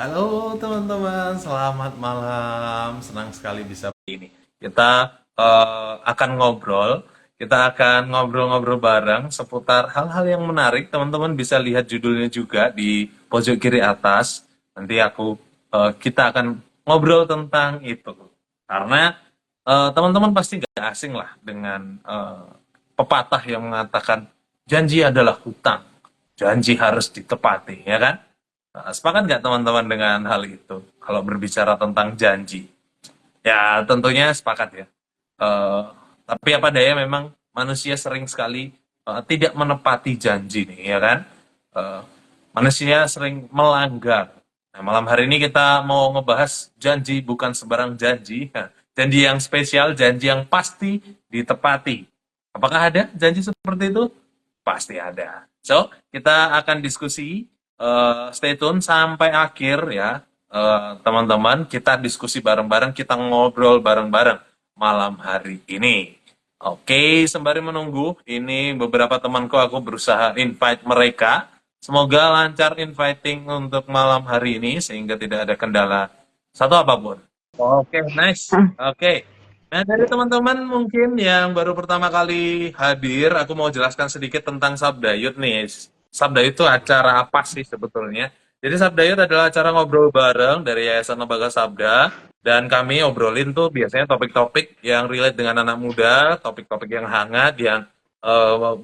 Halo teman-teman, selamat malam. Senang sekali bisa ini. Kita akan ngobrol, kita akan ngobrol-ngobrol bareng seputar hal-hal yang menarik. Teman-teman bisa lihat judulnya juga di pojok kiri atas. Nanti kita akan ngobrol tentang itu. Karena teman-teman pasti gak asing lah dengan pepatah yang mengatakan janji adalah hutang, janji harus ditepati, ya kan? Nah, sepakat nggak teman-teman dengan hal itu? Kalau berbicara tentang janji, ya tentunya sepakat ya. Eh, tapi apa daya memang manusia sering sekali tidak menepati janji nih, ya kan? Eh, Manusia sering melanggar. Nah, malam hari ini kita mau ngebahas janji bukan sembarang janji. Nah, janji yang spesial, janji yang pasti ditepati. Apakah ada janji seperti itu? Pasti ada. So, kita akan diskusi, stay tune sampai akhir ya, teman-teman. Kita diskusi bareng-bareng, kita ngobrol bareng-bareng malam hari ini. Oke, sembari menunggu, ini beberapa temanku aku berusaha invite mereka. Semoga lancar inviting untuk malam hari ini sehingga tidak ada kendala satu apapun. Oke, nice. Oke. Nah, dari teman-teman mungkin yang baru pertama kali hadir, aku mau jelaskan sedikit tentang Sabdayut nih. Sabdayut itu acara apa sih sebetulnya? Jadi Sabdayut adalah acara ngobrol bareng dari Yayasan Lembaga Sabda, dan kami obrolin tuh biasanya topik-topik yang relate dengan anak muda, topik-topik yang hangat, yang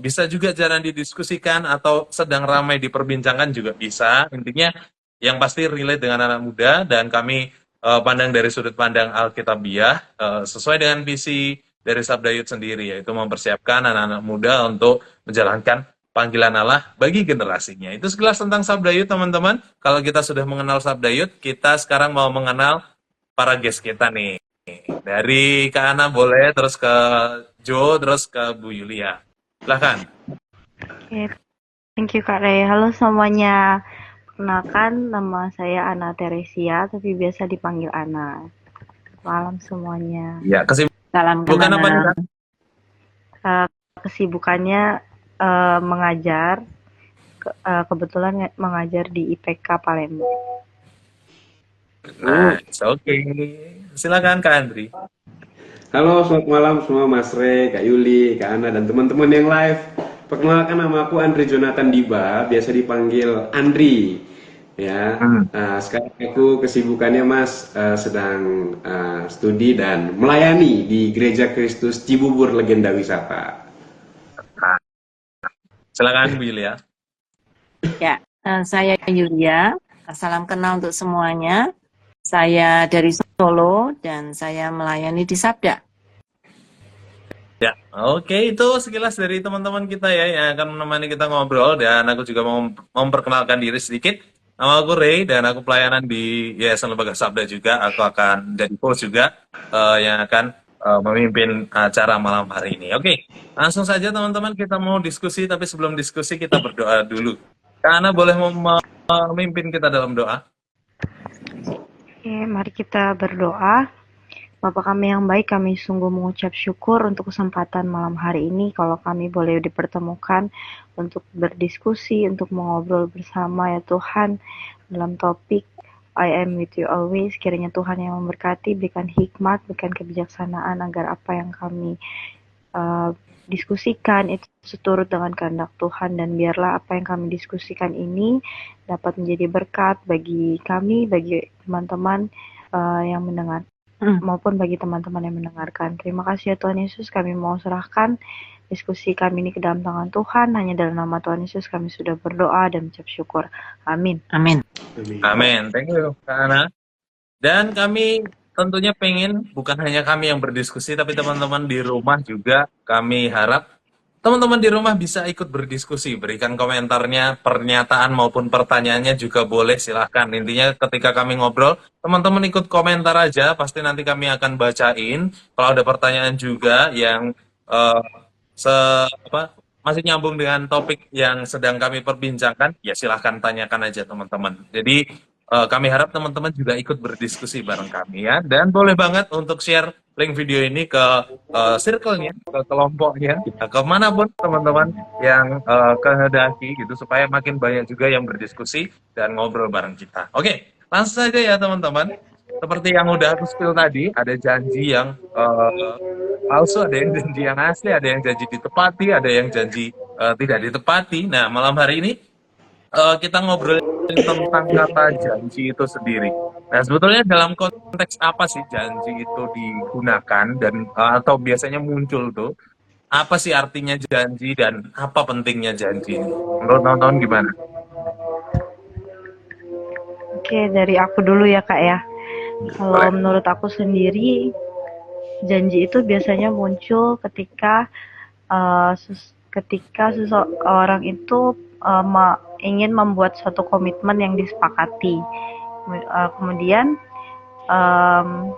bisa juga jarang didiskusikan atau sedang ramai diperbincangkan juga bisa. Intinya yang pasti relate dengan anak muda, dan kami pandang dari sudut pandang Alkitabiah sesuai dengan visi dari Sabdayut sendiri, yaitu mempersiapkan anak-anak muda untuk menjalankan panggilan Allah bagi generasinya. Itu sekilas tentang Sabdayut, teman-teman. Kalau kita sudah mengenal Sabdayut, kita sekarang mau mengenal para guest kita nih. Dari Kak Ana boleh, terus ke Jo, terus ke Bu Yulia. Silahkan. Oke, thank you Kak Ray. Halo semuanya. Perkenalkan, nama saya Ana Teresia, tapi biasa dipanggil Ana. Malam semuanya. Ya, Salam kesibukan apa nih, kenal. Kak? Eh, Kesibukannya mengajar, kebetulan mengajar di IPK Palembang. Nice, oke. Silakan Kak Andri. Halo, selamat malam semua Mas Re, Kak Yuli, Kak Ana, dan teman-teman yang live. Perkenalkan nama aku Andri Jonathan Diba, biasa dipanggil Andri. Ya, sekarang aku kesibukannya Mas sedang studi dan melayani di Gereja Kristus Cibubur Legenda Wisata. Silakan Bu Yulia. Ya, saya Yulia. Salam kenal untuk semuanya. Saya dari Solo dan saya melayani di Sabda. Ya, oke, itu sekilas dari teman-teman kita ya yang akan menemani kita ngobrol, dan aku juga mau memperkenalkan diri sedikit. Nama aku Ray dan aku pelayanan di Yayasan Lembaga Sabda juga. Aku akan jadi host juga yang akan memimpin acara malam hari ini. Oke, langsung saja teman-teman, kita mau diskusi, tapi sebelum diskusi kita berdoa dulu. Karena boleh memimpin kita dalam doa. Oke, mari kita berdoa. Bapa kami yang baik, kami sungguh mengucap syukur untuk kesempatan malam hari ini kalau kami boleh dipertemukan untuk berdiskusi, untuk mengobrol bersama ya Tuhan dalam topik I am with you always. Kiranya Tuhan yang memberkati, berikan hikmat, berikan kebijaksanaan agar apa yang kami uh, diskusikan itu seturut dengan kehendak Tuhan, dan biarlah apa yang kami diskusikan ini dapat menjadi berkat bagi kami, bagi teman-teman yang mendengar maupun bagi teman-teman yang mendengarkan. Terima kasih ya Tuhan Yesus, kami mau serahkan diskusi kami ini ke dalam tangan Tuhan. Hanya dalam nama Tuhan Yesus kami sudah berdoa dan mengucap syukur. Amin. Amin. Amin. Thank you, Kak Ana. Dan kami tentunya pengen bukan hanya kami yang berdiskusi, tapi teman-teman di rumah juga kami harap teman-teman di rumah bisa ikut berdiskusi, berikan komentarnya, pernyataan maupun pertanyaannya juga boleh, silahkan. Intinya ketika kami ngobrol, teman-teman ikut komentar aja, pasti nanti kami akan bacain. Kalau ada pertanyaan juga yang eh, masih nyambung dengan topik yang sedang kami perbincangkan, ya silahkan tanyakan aja teman-teman. Jadi kami harap teman-teman juga ikut berdiskusi bareng kami ya, dan boleh banget untuk share link video ini ke circle-nya, ke kelompoknya, kemanapun teman-teman yang kehendaki gitu, supaya makin banyak juga yang berdiskusi dan ngobrol bareng kita. Oke, Langsung saja ya teman-teman. Seperti yang udah aku spill tadi, ada janji yang palsu, ada yang janji yang asli, ada yang janji ditepati, ada yang janji tidak ditepati. Nah, malam hari ini kita ngobrolin tentang kata janji itu sendiri. Nah, sebetulnya dalam konteks apa sih janji itu digunakan dan atau biasanya muncul tuh? Apa sih artinya janji dan apa pentingnya janji? Menurut teman-teman gimana? Oke, dari aku dulu ya Kak ya. Kalau Boleh. menurut aku sendiri, janji itu biasanya muncul ketika ketika seseorang itu ingin membuat suatu komitmen yang disepakati. Kemudian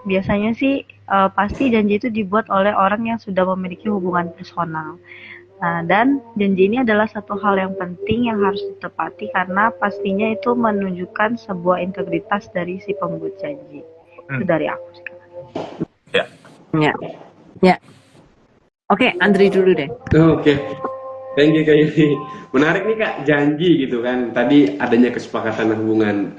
biasanya sih pasti janji itu dibuat oleh orang yang sudah memiliki hubungan personal. Nah, dan janji ini adalah satu hal yang penting yang harus ditepati karena pastinya itu menunjukkan sebuah integritas dari si pembuat janji. Itu dari aku sih. Ya. Ya, ya. Oke, Andri dulu deh. Oke. Thank you Kak Yuli. Menarik nih Kak, janji gitu kan. Tadi adanya kesepakatan hubungan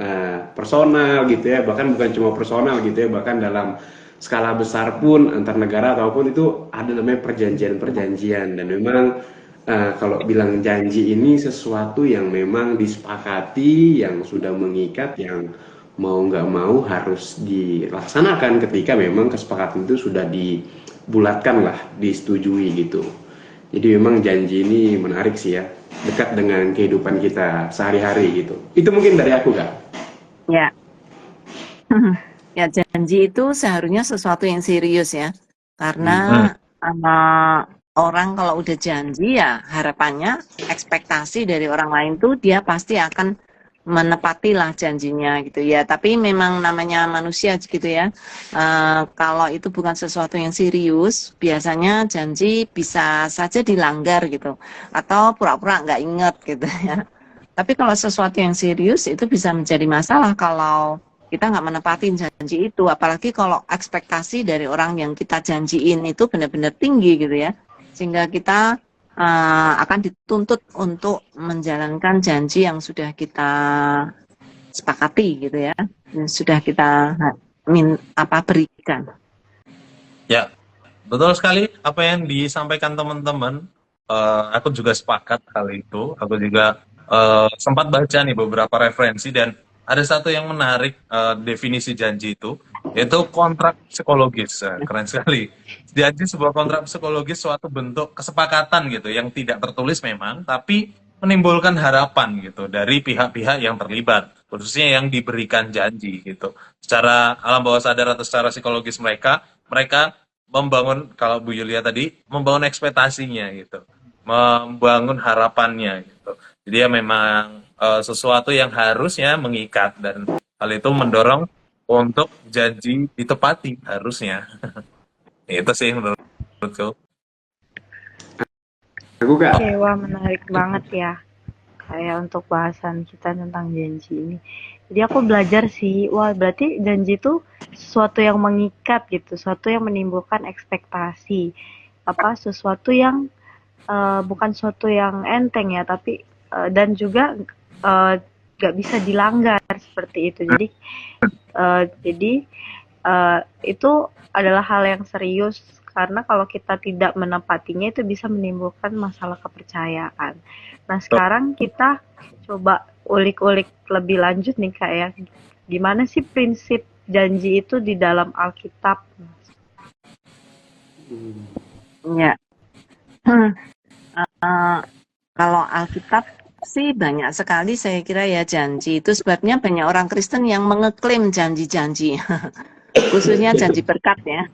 personal gitu ya, bahkan bukan cuma personal gitu ya, bahkan dalam skala besar pun antar negara ataupun itu ada namanya perjanjian-perjanjian. Dan memang kalau bilang janji ini sesuatu yang memang disepakati, yang sudah mengikat, yang mau nggak mau harus dilaksanakan ketika memang kesepakatan itu sudah dibulatkan lah, disetujui gitu. Jadi memang janji ini menarik sih ya, dekat dengan kehidupan kita sehari-hari gitu. Itu mungkin dari aku Kak. Ya. Ya, janji itu seharusnya sesuatu yang serius ya. Karena orang kalau udah janji ya harapannya ekspektasi dari orang lain tuh dia pasti akan menepatilah janjinya gitu ya. Tapi memang namanya manusia gitu ya. Kalau itu bukan sesuatu yang serius, biasanya janji bisa saja dilanggar gitu. Atau pura-pura nggak inget gitu ya. Tapi kalau sesuatu yang serius itu bisa menjadi masalah kalau kita nggak menepati janji itu. Apalagi kalau ekspektasi dari orang yang kita janjiin itu benar-benar tinggi gitu ya. Sehingga kita akan dituntut untuk menjalankan janji yang sudah kita sepakati gitu ya, yang sudah kita berikan. Ya, betul sekali apa yang disampaikan teman-teman. Aku juga sepakat hal itu. Aku juga sempat baca nih beberapa referensi dan ada satu yang menarik definisi janji itu, yaitu kontrak psikologis. Keren sekali. Janji sebuah kontrak psikologis suatu bentuk kesepakatan gitu yang tidak tertulis memang, tapi menimbulkan harapan gitu dari pihak-pihak yang terlibat, khususnya yang diberikan janji gitu. Secara alam bawah sadar atau secara psikologis mereka membangun, kalau Bu Yulia tadi, membangun ekspektasinya gitu, membangun harapannya gitu. Jadi ya memang sesuatu yang harusnya mengikat dan hal itu mendorong untuk janji ditepati harusnya. Itu sih menurutku. Aku Kak. Oke, wah menarik banget ya. Kayak untuk bahasan kita tentang janji ini. Jadi aku belajar sih, wah berarti janji itu sesuatu yang mengikat gitu, sesuatu yang menimbulkan ekspektasi. Sesuatu yang bukan sesuatu yang enteng ya, tapi dan juga nggak bisa dilanggar seperti itu. Jadi itu adalah hal yang serius karena kalau kita tidak menepatinya itu bisa menimbulkan masalah kepercayaan. Nah sekarang kita coba ulik-ulik lebih lanjut nih Kak ya. Gimana sih prinsip janji itu di dalam Alkitab? Ya. Kalau Alkitab sih banyak sekali saya kira ya janji. Itu sebabnya banyak orang Kristen yang mengeklaim janji-janji. Khususnya janji berkat ya.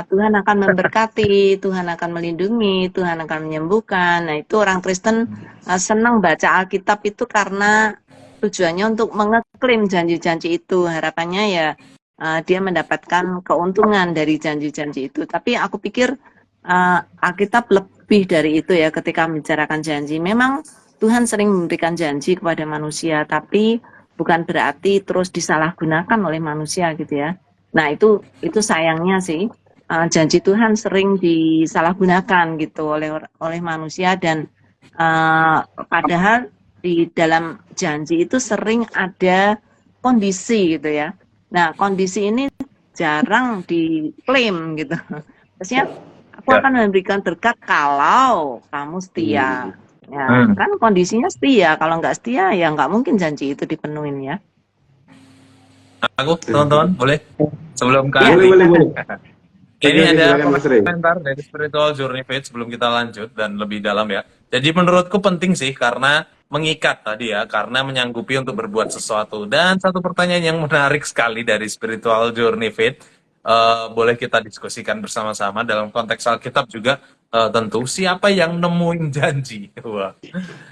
Tuhan akan memberkati, Tuhan akan melindungi, Tuhan akan menyembuhkan. Nah itu orang Kristen senang baca Alkitab itu karena tujuannya untuk mengeklaim janji-janji itu. Harapannya ya dia mendapatkan keuntungan dari janji-janji itu. Tapi aku pikir Alkitab lebih dari itu ya ketika membicarakan janji. Memang Tuhan sering memberikan janji kepada manusia, tapi bukan berarti terus disalahgunakan oleh manusia gitu ya. Nah itu sayangnya sih janji Tuhan sering disalahgunakan gitu oleh manusia dan padahal di dalam janji itu sering ada kondisi gitu ya. Nah, kondisi ini jarang diklaim gitu. Maksudnya aku Ya. akan memberikan berkat kalau kamu setia. Ya, kan kondisinya setia. Kalau nggak setia, ya nggak mungkin janji itu dipenuhin ya. Aku, teman-teman, boleh? Sebelum Kak Iya. Andri. Boleh. Ini Oke, ada silakan Mas Rey. komentar dari Spiritual Journey Page sebelum kita lanjut dan lebih dalam ya. Jadi menurutku penting sih karena mengikat tadi ya, karena menyanggupi untuk berbuat sesuatu. Dan satu pertanyaan yang menarik sekali dari Spiritual Journey Page, boleh kita diskusikan bersama-sama dalam konteks Alkitab juga, tentu siapa yang nemuin janji. Wah.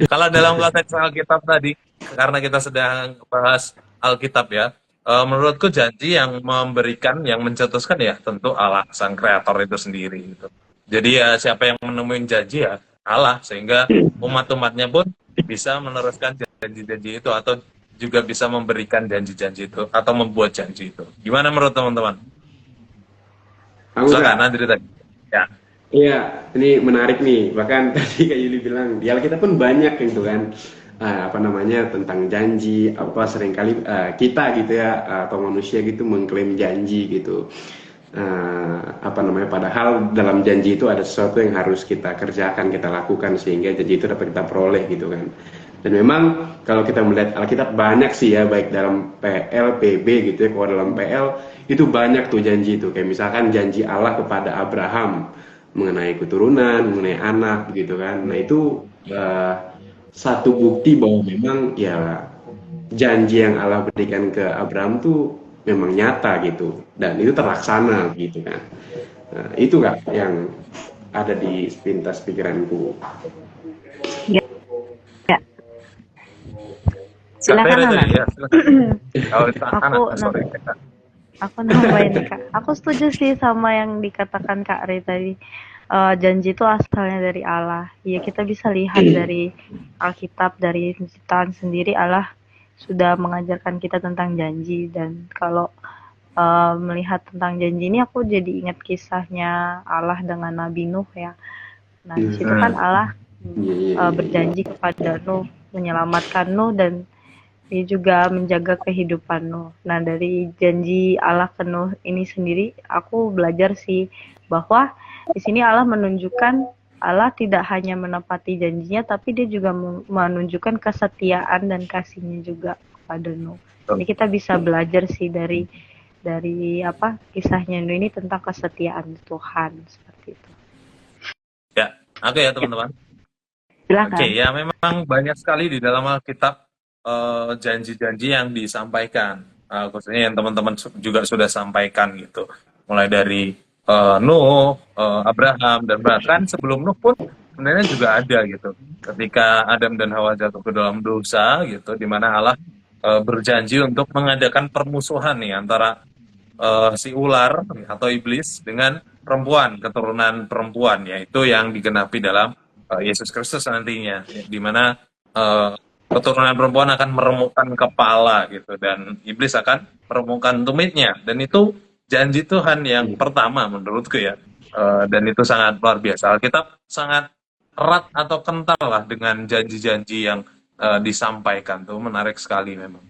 Kalau dalam konteks Alkitab tadi, karena kita sedang bahas Alkitab ya, menurutku janji yang memberikan, yang mencetuskan ya tentu Allah sang kreator itu sendiri gitu. Jadi ya siapa yang menemuin janji ya Allah, sehingga umat-umatnya pun bisa meneruskan janji-janji itu atau juga bisa memberikan janji-janji itu atau membuat janji itu. Gimana menurut teman-teman? Aku Silakan Kak. Andri tadi. Ya. Iya, ini menarik nih. Bahkan tadi Kak Yuli bilang di Alkitab pun banyak gitu kan, apa namanya, tentang janji. Apa seringkali kita gitu ya, atau manusia gitu mengklaim janji gitu. Apa namanya? Padahal dalam janji itu ada sesuatu yang harus kita kerjakan, kita lakukan sehingga janji itu dapat kita peroleh gitu kan. Dan memang kalau kita melihat Alkitab banyak sih ya, baik dalam PL, PB gitu ya. Kalau dalam PL itu banyak tuh janji itu. Kayak misalkan janji Allah kepada Abraham mengenai keturunan, mengenai anak gitu kan. Nah itu satu bukti bahwa memang ya janji yang Allah berikan ke Abraham tuh memang nyata gitu dan itu terlaksana gitu kan. Nah, itu Kak yang ada di sepintas pikiranku. Ya. Kak Silakan Tere Nana. tadi ya, silakan. Kalau itu sorry. Aku nambahin Kak. Aku setuju sih sama yang dikatakan Kak Ray tadi. Janji itu asalnya dari Allah. Ya kita bisa lihat dari Alkitab, dari ciptaan sendiri Allah sudah mengajarkan kita tentang janji. Dan kalau melihat tentang janji ini aku jadi ingat kisahnya Allah dengan Nabi Nuh ya. Nah di situ kan Allah berjanji kepada Nuh menyelamatkan Nuh dan dia juga menjaga kehidupan Nuh. Nah dari janji Allah ke Nuh ini sendiri aku belajar sih bahwa di sini Allah menunjukkan Allah tidak hanya menepati janjinya tapi dia juga menunjukkan kesetiaan dan kasihnya juga kepada Nuh. Jadi kita bisa belajar sih dari apa kisahnya Nuh ini tentang kesetiaan Tuhan seperti itu. Ya, oke ya teman-teman. Silakan. Oke, ya memang banyak sekali di dalam Alkitab janji-janji yang disampaikan, khususnya yang teman-teman juga sudah sampaikan gitu, mulai dari Nuh, Abraham, dan bahkan sebelum Nuh pun sebenarnya juga ada gitu, ketika Adam dan Hawa jatuh ke dalam dosa gitu, di mana Allah berjanji untuk mengadakan permusuhan nih antara si ular atau iblis dengan perempuan, keturunan perempuan, yaitu yang digenapi dalam Yesus Kristus nantinya, di mana keturunan perempuan akan meremukkan kepala gitu dan iblis akan meremukkan tumitnya, dan itu janji Tuhan yang pertama menurutku ya. Dan itu sangat luar biasa. Alkitab sangat erat atau kental lah dengan janji-janji yang disampaikan, tuh menarik sekali memang.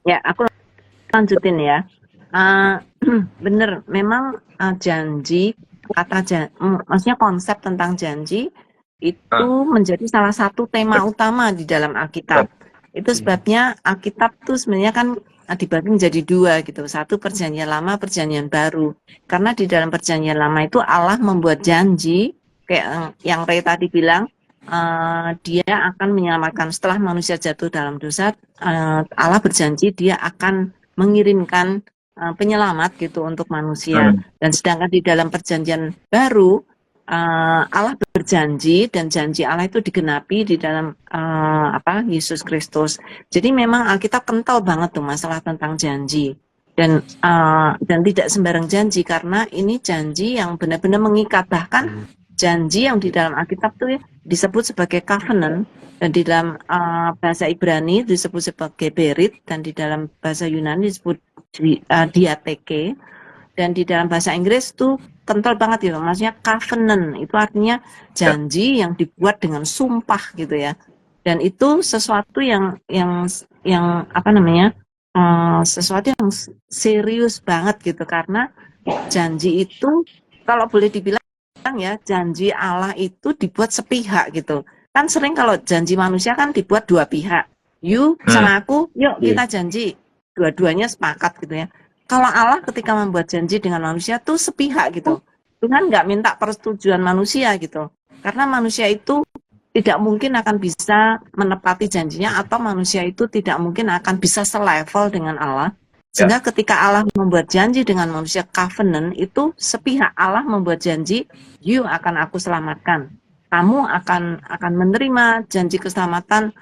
Ya, aku lanjutin ya. Bener, memang janji, maksudnya konsep tentang janji itu menjadi salah satu tema utama di dalam Alkitab. Itu sebabnya Alkitab tuh sebenarnya kan dibagi menjadi dua gitu. Satu perjanjian lama, perjanjian baru. Karena di dalam perjanjian lama itu Allah membuat janji, kayak yang Ray tadi bilang, dia akan menyelamatkan setelah manusia jatuh dalam dosa. Allah berjanji dia akan mengirimkan penyelamat gitu untuk manusia. Dan sedangkan di dalam perjanjian baru Allah berjanji dan janji Allah itu digenapi di dalam Yesus Kristus. Jadi memang Alkitab kental banget tuh masalah tentang janji dan tidak sembarang janji, karena ini janji yang benar-benar mengikat. Bahkan janji yang di dalam Alkitab tuh disebut sebagai covenant, dan di dalam bahasa Ibrani disebut sebagai berit, dan di dalam bahasa Yunani disebut diateke, dan di dalam bahasa Inggris tuh kental banget gitu. Maksudnya covenant itu artinya janji yang dibuat dengan sumpah gitu ya. Dan itu sesuatu yang sesuatu yang serius banget gitu, karena janji itu kalau boleh dibilang ya, janji Allah itu dibuat sepihak gitu. Kan sering kalau janji manusia kan dibuat dua pihak. You sama aku, yuk Iya. kita janji. Dua-duanya sepakat gitu ya. Kalau Allah ketika membuat janji dengan manusia tuh sepihak gitu. Tuhan nggak minta persetujuan manusia gitu. Karena manusia itu tidak mungkin akan bisa menepati janjinya, atau manusia itu tidak mungkin akan bisa selevel dengan Allah. Sehingga ketika Allah membuat janji dengan manusia, covenant itu sepihak. Allah membuat janji, you akan aku selamatkan. Kamu akan menerima janji keselamatan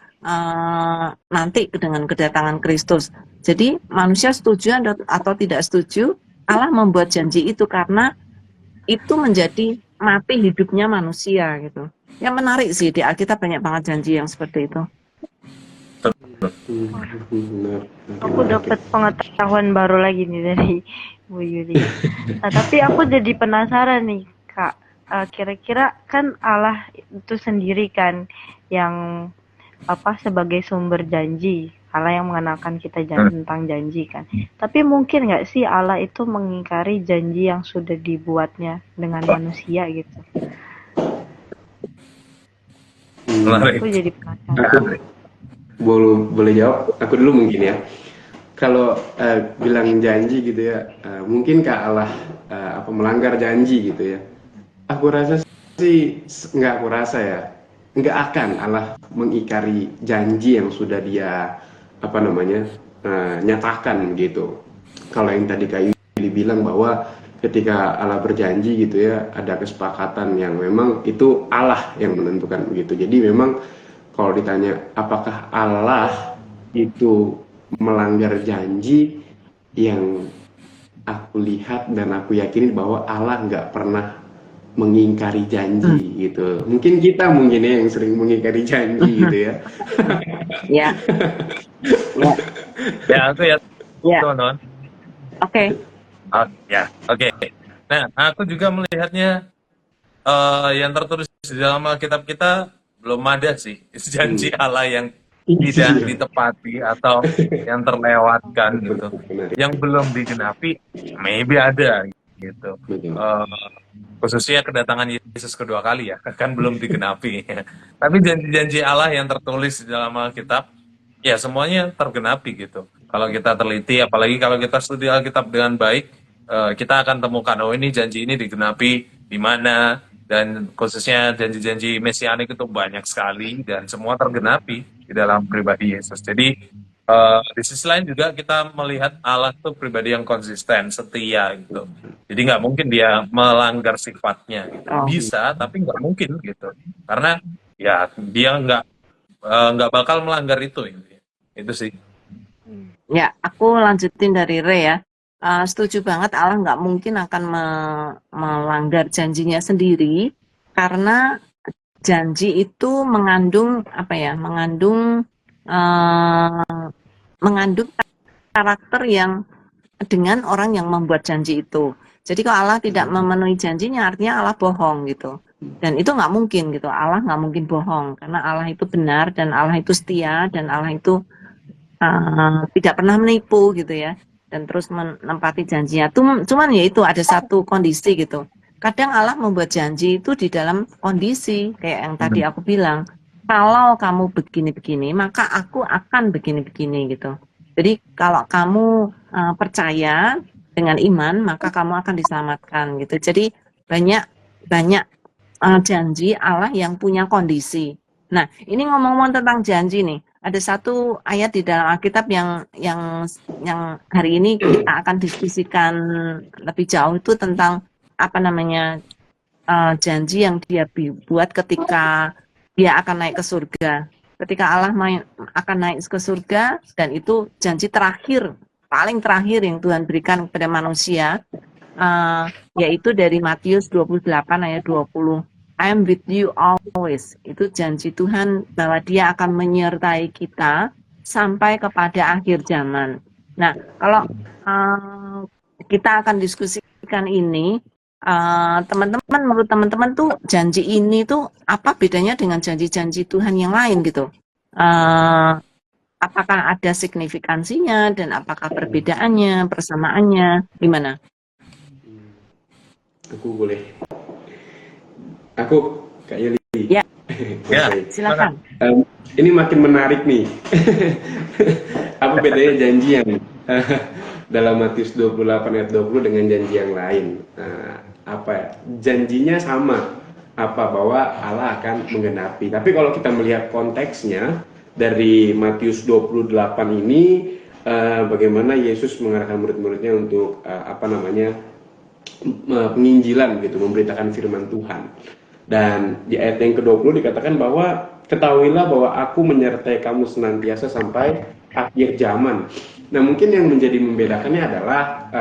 nanti dengan kedatangan Kristus. Jadi manusia setuju atau tidak setuju, Allah membuat janji itu karena itu menjadi mati hidupnya manusia gitu. Ya menarik sih, di Alkitab banyak banget janji yang seperti itu. Benar. Aku dapat pengetahuan baru lagi nih dari Bu Yuli. Nah, tapi aku jadi penasaran nih, Kak. Kira-kira kan Allah itu sendiri kan yang sebagai sumber janji. Allah yang mengenalkan kita tentang janji kan. Tapi mungkin nggak sih Allah itu mengingkari janji yang sudah dibuatnya dengan manusia gitu? Aku jadi penasaran. Boleh jawab? Aku dulu mungkin ya. Kalau bilang janji gitu ya, mungkinkah Allah melanggar janji gitu ya? Aku rasa sih nggak akan Allah mengingkari janji yang sudah dia nyatakan gitu. Kalau yang tadi Kak Yuli bilang bahwa ketika Allah berjanji gitu ya, ada kesepakatan yang memang itu Allah yang menentukan begitu. Jadi memang kalau ditanya apakah Allah itu melanggar janji, yang aku lihat dan aku yakini bahwa Allah nggak pernah mengingkari janji gitu. Mungkin kita yang sering mengingkari janji gitu ya. Ya. Ya, aku ya. Ya. Teman-teman. Oke. Oke. Nah, aku juga melihatnya yang tertulis di dalam Alkitab kita belum ada sih janji Allah yang tidak ditepati atau yang terlewatkan gitu. Yang belum digenapi, maybe ada gitu. Khususnya kedatangan Yesus kedua kali ya, kan belum digenapi. Tapi janji-janji Allah yang tertulis di dalam Alkitab, ya semuanya tergenapi gitu. Kalau kita teliti, apalagi kalau kita studi Alkitab dengan baik, kita akan temukan, oh ini janji ini digenapi di mana, dan khususnya janji-janji mesianik itu banyak sekali, dan semua tergenapi di dalam pribadi Yesus. Jadi, di sisi lain juga kita melihat Allah itu pribadi yang konsisten, setia gitu. Jadi nggak mungkin dia melanggar sifatnya gitu. Bisa, tapi nggak mungkin gitu. Karena ya dia nggak bakal melanggar itu. Itu sih. Ya, aku lanjutin dari Ray ya. Setuju banget, Allah nggak mungkin akan melanggar janjinya sendiri, karena janji itu mengandung mengandung karakter yang dengan orang yang membuat janji itu. Jadi kalau Allah tidak memenuhi janjinya, artinya Allah bohong gitu. Dan itu nggak mungkin gitu. Allah nggak mungkin bohong, karena Allah itu benar dan Allah itu setia dan Allah itu tidak pernah menipu gitu ya, dan terus menempati janjinya. Cuman ya itu ada satu kondisi gitu. Kadang Allah membuat janji itu di dalam kondisi kayak yang tadi aku bilang, kalau kamu begini-begini, maka aku akan begini-begini gitu. Jadi kalau kamu percaya dengan iman, maka kamu akan diselamatkan gitu. Jadi banyak janji Allah yang punya kondisi. Nah, ini ngomong-ngomong tentang janji nih. Ada satu ayat di dalam Alkitab yang hari ini kita akan diskusikan lebih jauh, itu tentang janji yang dia buat ketika dia akan naik ke surga. Ketika Allah akan naik ke surga, dan itu janji terakhir, paling terakhir yang Tuhan berikan kepada manusia, yaitu dari Matius 28 ayat 20. I am with you always. Itu janji Tuhan bahwa dia akan menyertai kita sampai kepada akhir zaman. Nah, kalau kita akan diskusikan ini, teman-teman, menurut teman-teman tuh janji ini tuh apa bedanya dengan janji-janji Tuhan yang lain gitu? apakah ada signifikansinya dan apakah perbedaannya, persamaannya, gimana? Aku boleh. Aku Kak Yuli. Ya, Ya, Oke. silakan. Ini makin menarik nih. Apa bedanya janji yang dalam Matius 28 ayat 20 dengan janji yang lain? Apa ya? Janjinya sama, apa bahwa Allah akan menggenapi. Tapi kalau kita melihat konteksnya dari Matius 28 ini, bagaimana Yesus mengarahkan murid-muridnya untuk penginjilan gitu, memberitakan firman Tuhan. Dan di ayat yang ke-20 dikatakan bahwa ketahuilah bahwa aku menyertai kamu senantiasa sampai akhir zaman. Nah, mungkin yang menjadi membedakannya adalah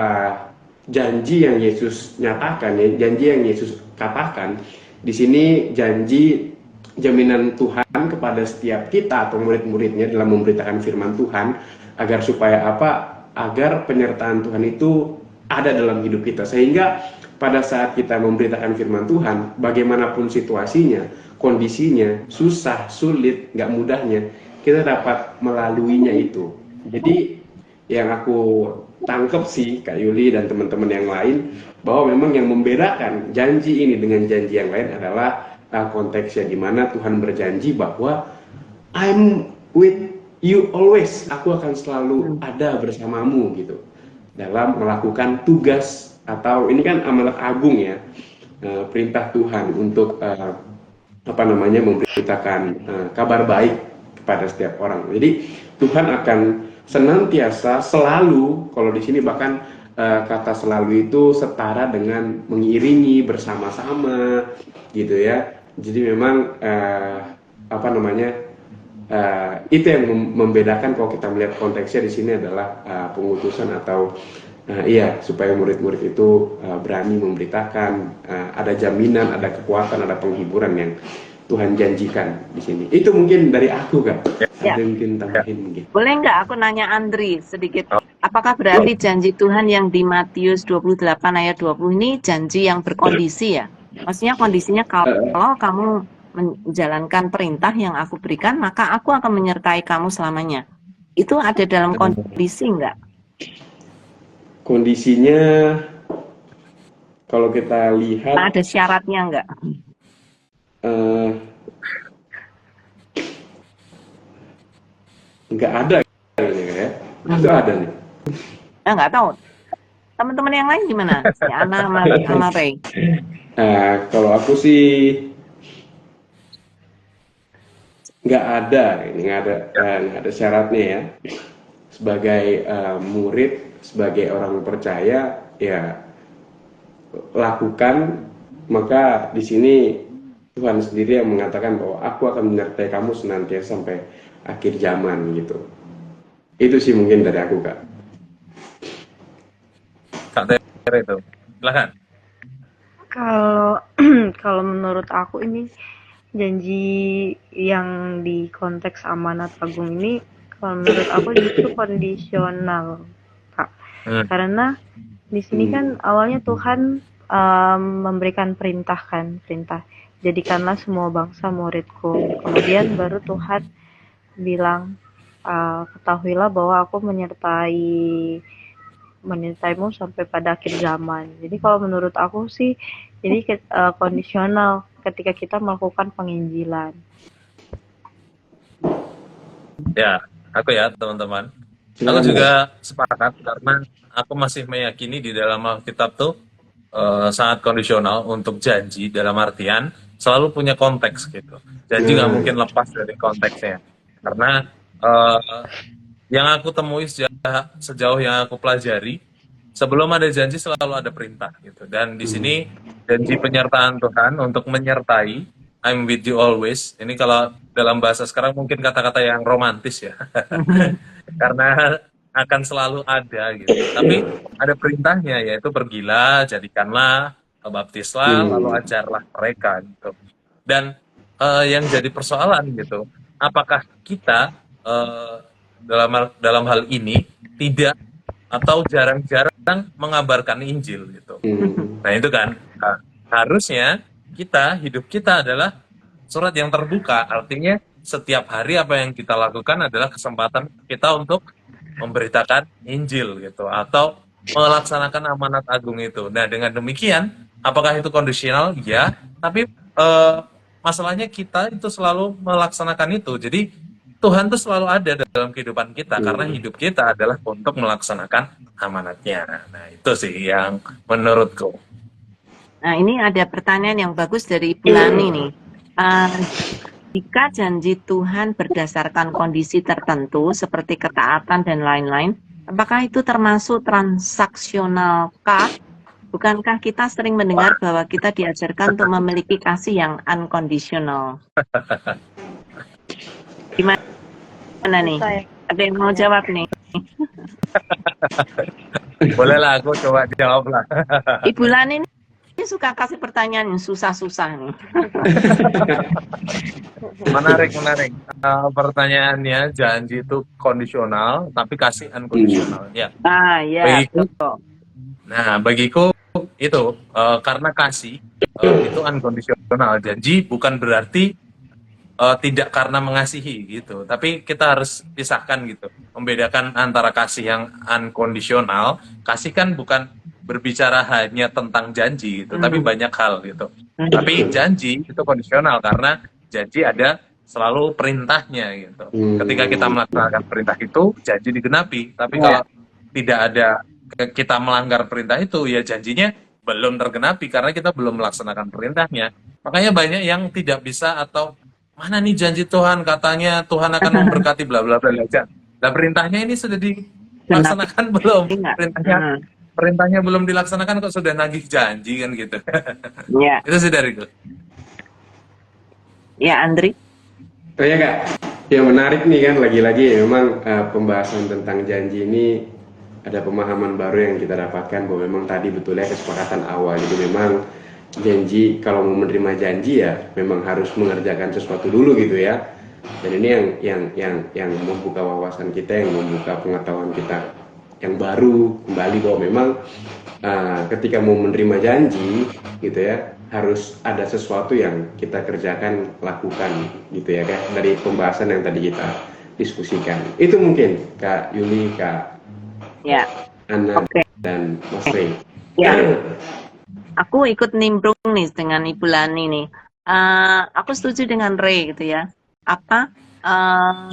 janji yang Yesus nyatakan, ya, janji yang Yesus katakan. Di sini janji jaminan Tuhan kepada setiap kita atau murid-muridnya dalam memberitakan firman Tuhan agar supaya apa? Agar penyertaan Tuhan itu ada dalam hidup kita, sehingga pada saat kita memberitakan firman Tuhan, bagaimanapun situasinya, kondisinya, susah, sulit, nggak mudahnya, kita dapat melaluinya itu. Jadi yang aku tangkep sih Kak Yuli dan teman-teman yang lain, bahwa memang yang membedakan janji ini dengan janji yang lain adalah konteksnya, di mana Tuhan berjanji bahwa I'm with you always, aku akan selalu ada bersamamu gitu dalam melakukan tugas, atau ini kan amanat agung ya, perintah Tuhan untuk memberitakan kabar baik kepada setiap orang. Jadi Tuhan akan senantiasa selalu, kalau di sini bahkan kata selalu itu setara dengan mengiringi, bersama-sama gitu ya. Jadi memang itu yang membedakan kalau kita melihat konteksnya di sini adalah pengutusan atau supaya murid-murid itu berani memberitakan, ada jaminan, ada kekuatan, ada penghiburan yang Tuhan janjikan di sini. Itu mungkin dari aku Kak. Ya. Ada mungkin tambahin mungkin. Boleh nggak aku nanya Andri sedikit? Apakah berarti janji Tuhan yang di Matius 28 ayat 20 ini janji yang berkondisi ya? Maksudnya kondisinya kalau kamu menjalankan perintah yang aku berikan, maka aku akan menyertai kamu selamanya. Itu ada dalam kondisi nggak? Kondisinya kalau kita lihat Ada syaratnya nggak? nggak ada kayaknya ya. Itu ada nih. Nggak tahu. Teman-teman yang lain gimana? Si Ana sama Ray. Kalau aku sih nggak ada syaratnya ya. Sebagai murid, sebagai orang percaya, ya lakukan. Maka di sini Tuhan sendiri yang mengatakan bahwa aku akan menyertai kamu senantiasa sampai akhir zaman gitu. Itu sih mungkin dari aku Kak. Kak Tere itu. Silakan. Kalau menurut aku ini janji yang di konteks amanat agung ini, kalau menurut aku justru kondisional, Kak. Karena di sini kan awalnya Tuhan memberikan perintah, jadikanlah semua bangsa muridku. Kemudian baru Tuhan bilang, ketahuilah bahwa aku menyertaimu sampai pada akhir zaman. Jadi kalau menurut aku sih, jadi kondisional ketika kita melakukan penginjilan. Ya, aku ya teman-teman. Aku juga sepakat karena aku masih meyakini di dalam Alkitab tuh sangat kondisional untuk janji, dalam artian selalu punya konteks gitu. Janji nggak mungkin lepas dari konteksnya. Karena yang aku temui sejauh yang aku pelajari, sebelum ada janji selalu ada perintah gitu. Dan di sini janji penyertaan Tuhan untuk menyertai, I'm with you always. Ini kalau dalam bahasa sekarang mungkin kata-kata yang romantis ya. Karena akan selalu ada gitu. Tapi ada perintahnya, yaitu pergilah, jadikanlah, baptislah, lalu ajarlah mereka gitu. Dan yang jadi persoalan gitu, apakah kita dalam hal ini tidak atau jarang-jarang mengabarkan Injil gitu. Nah itu kan harusnya hidup kita adalah surat yang terbuka, artinya setiap hari apa yang kita lakukan adalah kesempatan kita untuk memberitakan Injil gitu, atau melaksanakan amanat agung itu. Nah, dengan demikian, apakah itu kondisional? Ya, tapi masalahnya kita itu selalu melaksanakan itu. Jadi Tuhan itu selalu ada dalam kehidupan kita karena hidup kita adalah untuk melaksanakan amanatnya. Nah, itu sih yang menurutku. Nah, ini ada pertanyaan yang bagus dari Ibu Lani nih. Jika janji Tuhan berdasarkan kondisi tertentu seperti ketaatan dan lain-lain, apakah itu termasuk transaksionalkah? Bukankah kita sering mendengar bahwa kita diajarkan untuk memiliki kasih yang unconditional? Gimana nih? Ada yang mau jawab nih? Bolehlah, aku coba jawab lah. Ibu Lani ini suka kasih pertanyaan yang susah-susah nih. Menarik. Pertanyaannya, janji itu kondisional, tapi kasih unconditional. Ya. Ya. Bagiku itu karena kasih itu unconditional. Janji bukan berarti tidak karena mengasihi gitu, tapi kita harus pisahkan gitu, membedakan antara kasih yang unconditional. Kasih kan bukan berbicara hanya tentang janji gitu, tapi banyak hal gitu. Tapi janji itu kondisional karena janji ada selalu perintahnya gitu. Ketika kita melaksanakan perintah itu, janji digenapi. Tapi kalau tidak ada, kita melanggar perintah itu, ya janjinya belum tergenapi karena kita belum melaksanakan perintahnya. Makanya banyak yang tidak bisa, atau mana nih janji Tuhan, katanya Tuhan akan memberkati bla bla bla aja. Nah, perintahnya ini sudah dilaksanakan belum? Perintahnya belum dilaksanakan kok sudah nagih janji kan gitu. Ya. Itu sih dari gue. Ya, Andri. Oh ya Kak, yang menarik nih kan, lagi-lagi memang pembahasan tentang janji ini ada pemahaman baru yang kita dapatkan bahwa memang tadi betulnya kesepakatan awal. Jadi memang janji, kalau mau menerima janji ya memang harus mengerjakan sesuatu dulu gitu ya. Dan ini yang membuka wawasan kita, yang membuka pengetahuan kita yang baru kembali bahwa memang ketika mau menerima janji gitu ya, harus ada sesuatu yang kita kerjakan, lakukan gitu ya, kayak dari pembahasan yang tadi kita diskusikan. Itu mungkin Kak Yuli, Kak Ana, dan Mas Rey. Ya. Aku ikut nimbrung nih dengan Ibu Lani nih. Aku setuju dengan Rey gitu ya.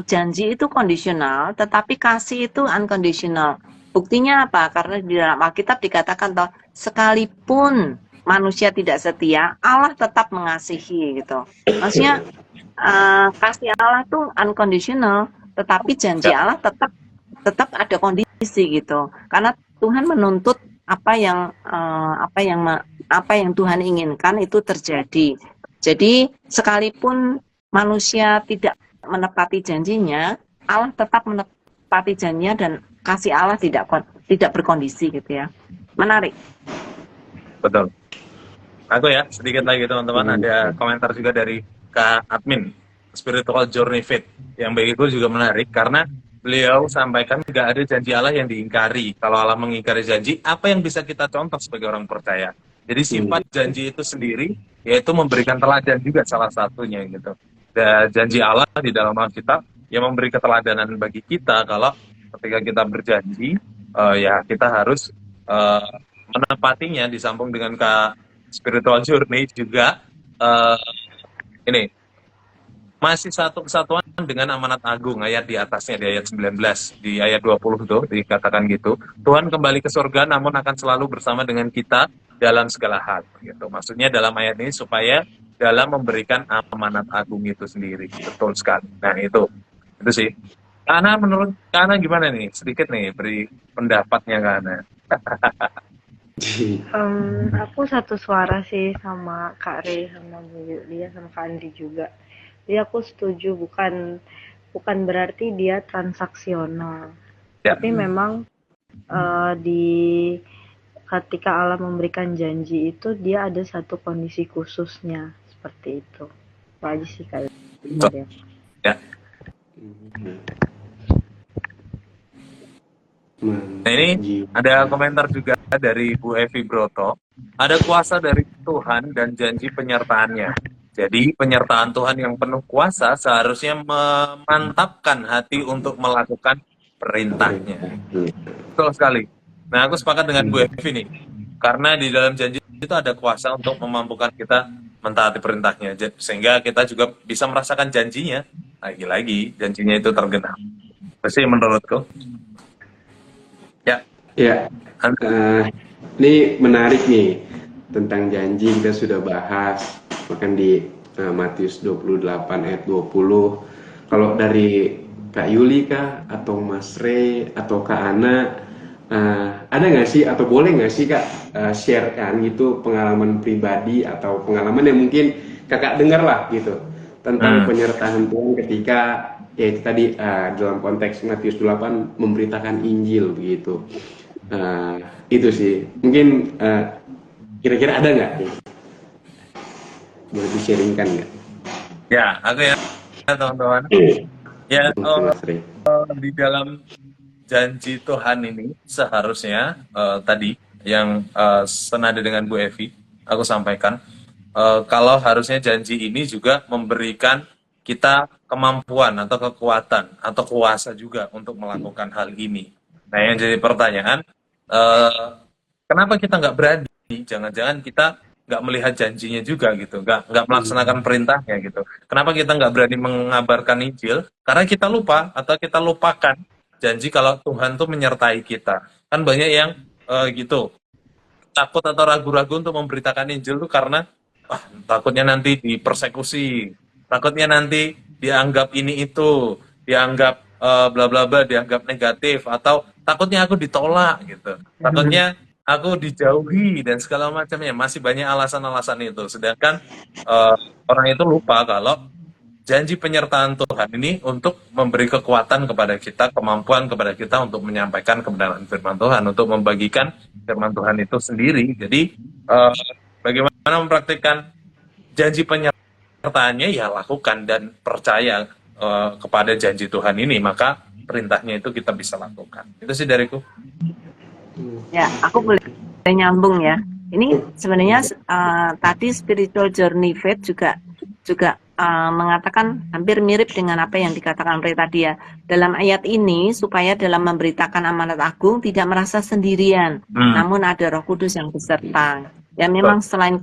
Janji itu kondisional, tetapi kasih itu unconditional. Buktinya apa? Karena di dalam Alkitab dikatakan toh, sekalipun manusia tidak setia, Allah tetap mengasihi gitu. Maksudnya kasih Allah tuh unconditional, tetapi janji Allah tetap ada kondisi gitu. Karena Tuhan menuntut apa yang Tuhan inginkan itu terjadi. Jadi sekalipun manusia tidak menepati janjinya, Allah tetap menepati janjinya dan kasih Allah tidak berkondisi gitu ya. Menarik. Betul. Aku ya, sedikit lagi teman-teman, ada komentar juga dari Kak Admin, Spiritual Journey Fit, yang bagiku juga menarik karena beliau sampaikan nggak ada janji Allah yang diingkari. Kalau Allah mengingkari janji, apa yang bisa kita contoh sebagai orang percaya? Jadi sifat janji itu sendiri, yaitu memberikan teladan juga salah satunya gitu. Dan janji Allah di dalam Alkitab yang memberi keteladanan bagi kita kalau ketika kita berjanji, ya kita harus menepatinya. Disambung dengan Kak Spiritual Journey juga, ini masih satu kesatuan dengan amanat agung, ayat di atasnya, di ayat 19, di ayat 20 tuh dikatakan gitu, Tuhan kembali ke surga namun akan selalu bersama dengan kita dalam segala hal gitu. Maksudnya dalam ayat ini supaya dalam memberikan amanat agung itu sendiri. Betul sekali. Nah itu sih. Karena menurut Kana gimana nih? Sedikit nih beri pendapatnya Kana. Aku satu suara sih sama Kak Rey, sama Bu Yulia, sama Kak Andri juga. Jadi aku setuju, bukan berarti dia transaksional, tapi memang ketika Allah memberikan janji itu dia ada satu kondisi khususnya seperti itu. Itu aja sih kayak. Ya. Nah ini ada komentar juga dari Bu Evi Broto. Ada kuasa dari Tuhan dan janji penyertaannya. Jadi penyertaan Tuhan yang penuh kuasa seharusnya memantapkan hati untuk melakukan perintahnya. Betul sekali. Nah, aku sepakat dengan Bu Evi nih. Karena di dalam janji itu ada kuasa untuk memampukan kita mentaati perintahnya. Sehingga kita juga bisa merasakan janjinya. Lagi-lagi, janjinya itu tergenap. Pasti menurutku. Ya. Ya, ini menarik nih tentang janji kita sudah bahas bahkan di Matius 28 ayat 20. Kalau dari Kak Yuli kah atau Mas Rey atau Kak Ana ada nggak sih atau boleh nggak sih Kak sharekan gitu pengalaman pribadi atau pengalaman yang mungkin Kakak dengar lah gitu tentang penyertaan Tuhan ketika ya itu tadi dalam konteks Matius 8 memberitakan Injil begitu. Itu sih mungkin kira-kira ada nggak boleh di-sharingkan nggak? Ya, aku ya teman-teman. Ya, Mas Rey. di dalam janji Tuhan ini seharusnya tadi yang senada dengan Bu Evi, aku sampaikan kalau harusnya janji ini juga memberikan kita kemampuan atau kekuatan atau kuasa juga untuk melakukan hal ini. Nah, yang jadi pertanyaan, kenapa kita nggak berani? Jangan-jangan kita nggak melihat janjinya juga gitu, nggak melaksanakan perintahnya gitu. Kenapa kita nggak berani mengabarkan Injil? Karena kita lupa atau kita lupakan janji kalau Tuhan tuh menyertai kita. Kan banyak yang gitu takut atau ragu-ragu untuk memberitakan Injil tuh karena takutnya nanti dipersekusi, takutnya nanti dianggap ini itu, dianggap bla bla bla, dianggap negatif, atau takutnya aku ditolak gitu, takutnya aku dijauhi dan segala macamnya. Masih banyak alasan-alasan itu. Sedangkan orang itu lupa kalau janji penyertaan Tuhan ini untuk memberi kekuatan kepada kita, kemampuan kepada kita untuk menyampaikan kebenaran firman Tuhan, untuk membagikan firman Tuhan itu sendiri. Jadi bagaimana mempraktikkan janji penyertaannya, ya lakukan dan percaya kepada janji Tuhan ini, maka perintahnya itu kita bisa lakukan. Itu sih dariku. Ya, aku boleh nyambung ya. Ini sebenarnya tadi spiritual journey faith juga mengatakan hampir mirip dengan apa yang dikatakan Ray tadi ya. Dalam ayat ini supaya dalam memberitakan amanat agung tidak merasa sendirian, namun ada Roh Kudus yang beserta. Ya memang selain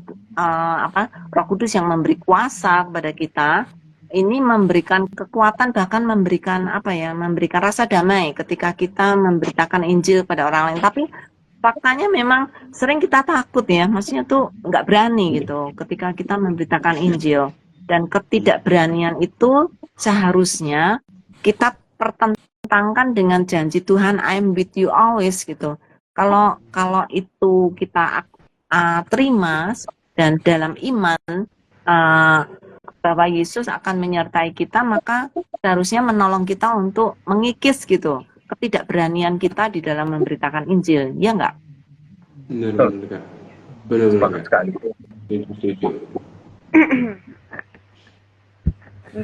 Roh Kudus yang memberi kuasa kepada kita, ini memberikan kekuatan, bahkan memberikan memberikan rasa damai ketika kita memberitakan Injil pada orang lain. Tapi faktanya memang sering kita takut ya, maksudnya tuh nggak berani gitu ketika kita memberitakan Injil. Dan ketidakberanian itu seharusnya kita pertentangkan dengan janji Tuhan, I'm with you always gitu. Kalau itu kita terima dan dalam iman bahwa Yesus akan menyertai kita, maka seharusnya menolong kita untuk mengikis gitu ketidakberanian kita di dalam memberitakan Injil, ya enggak? Benar sekali.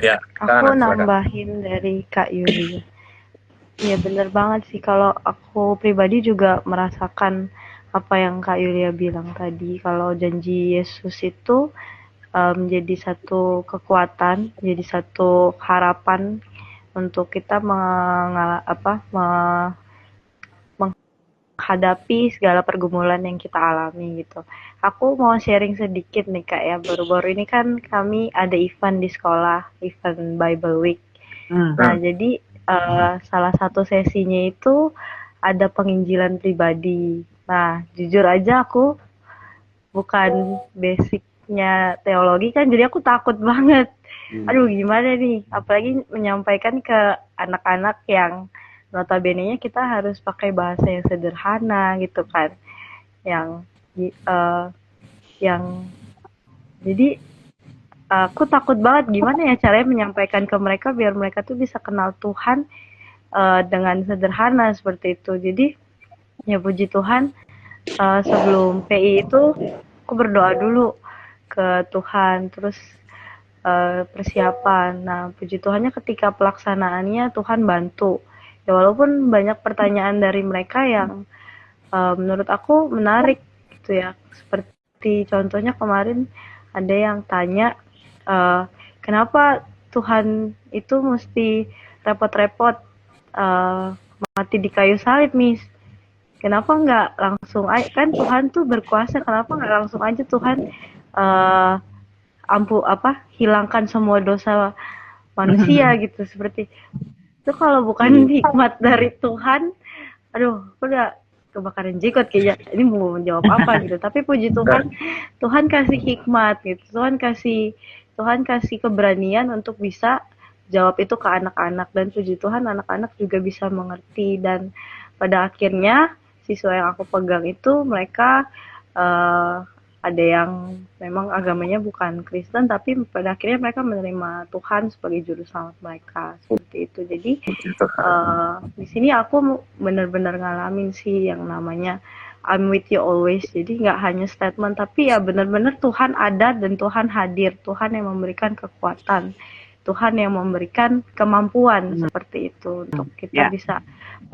Ya, aku nambahin dari Kak Yuli. Ya bener banget sih, kalau aku pribadi juga merasakan apa yang Kak Yulia bilang tadi, kalau janji Yesus itu menjadi satu kekuatan, jadi satu harapan untuk kita menghadapi segala pergumulan yang kita alami gitu. Aku mau sharing sedikit nih Kak ya, baru-baru ini kan kami ada event di sekolah, event Bible Week. Nah jadi salah satu sesinya itu ada penginjilan pribadi. Nah jujur aja aku bukan basicnya teologi kan, jadi aku takut banget. Aduh gimana nih, apalagi menyampaikan ke anak-anak yang notabene-nya kita harus pakai bahasa yang sederhana gitu kan, jadi aku takut banget gimana ya caranya menyampaikan ke mereka biar mereka tuh bisa kenal Tuhan dengan sederhana seperti itu. Jadi ya puji Tuhan, sebelum PI itu aku berdoa dulu ke Tuhan, terus persiapan. Nah puji Tuhannya ketika pelaksanaannya Tuhan bantu. Ya walaupun banyak pertanyaan dari mereka yang menurut aku menarik gitu ya. Seperti contohnya kemarin ada yang tanya kenapa Tuhan itu mesti repot-repot mati di kayu salib, Miss? Kenapa nggak langsung aja, kan Tuhan tuh berkuasa, kenapa nggak langsung aja Tuhan hilangkan semua dosa manusia gitu, seperti itu. Kalau bukan hikmat dari Tuhan, aduh, aku udah kebakaran jenggot kayaknya, ini mau menjawab apa gitu. Tapi puji Tuhan, Tuhan kasih hikmat gitu, Tuhan kasih keberanian untuk bisa jawab itu ke anak-anak, dan puji Tuhan anak-anak juga bisa mengerti. Dan pada akhirnya siswa yang aku pegang itu mereka ada yang memang agamanya bukan Kristen, tapi pada akhirnya mereka menerima Tuhan sebagai juru selamat mereka, seperti itu. Jadi di sini aku benar-benar ngalamin sih yang namanya I'm with you always. Jadi nggak hanya statement, tapi ya benar-benar Tuhan ada dan Tuhan hadir. Tuhan yang memberikan kekuatan, Tuhan yang memberikan kemampuan seperti itu untuk kita bisa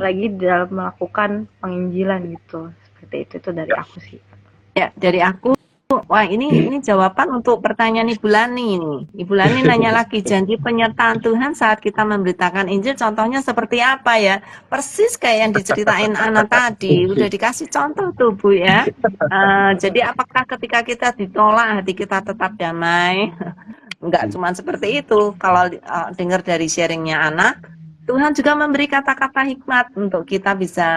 lagi dalam melakukan penginjilan gitu. Seperti itu dari aku sih. Ya, dari aku, wah ini jawaban untuk pertanyaan Ibu Lani nih. Ibu Lani nanya lagi, janji penyertaan Tuhan saat kita memberitakan Injil contohnya seperti apa ya? Persis kayak yang diceritain Ana tadi, udah dikasih contoh tuh Bu ya. Jadi apakah ketika kita ditolak hati kita tetap damai? Enggak cuma seperti itu. Kalau dengar dari sharingnya Ana, Tuhan juga memberi kata-kata hikmat untuk kita bisa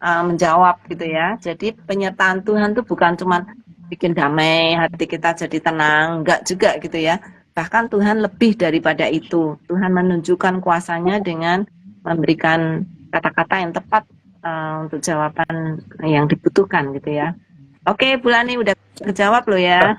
menjawab gitu ya. Jadi penyertaan Tuhan itu bukan cuma bikin damai hati kita jadi tenang, enggak juga gitu ya. Bahkan Tuhan lebih daripada itu. Tuhan menunjukkan kuasanya dengan memberikan kata-kata yang tepat untuk jawaban yang dibutuhkan gitu ya. Oke, Bu Lani udah kejawab loh ya.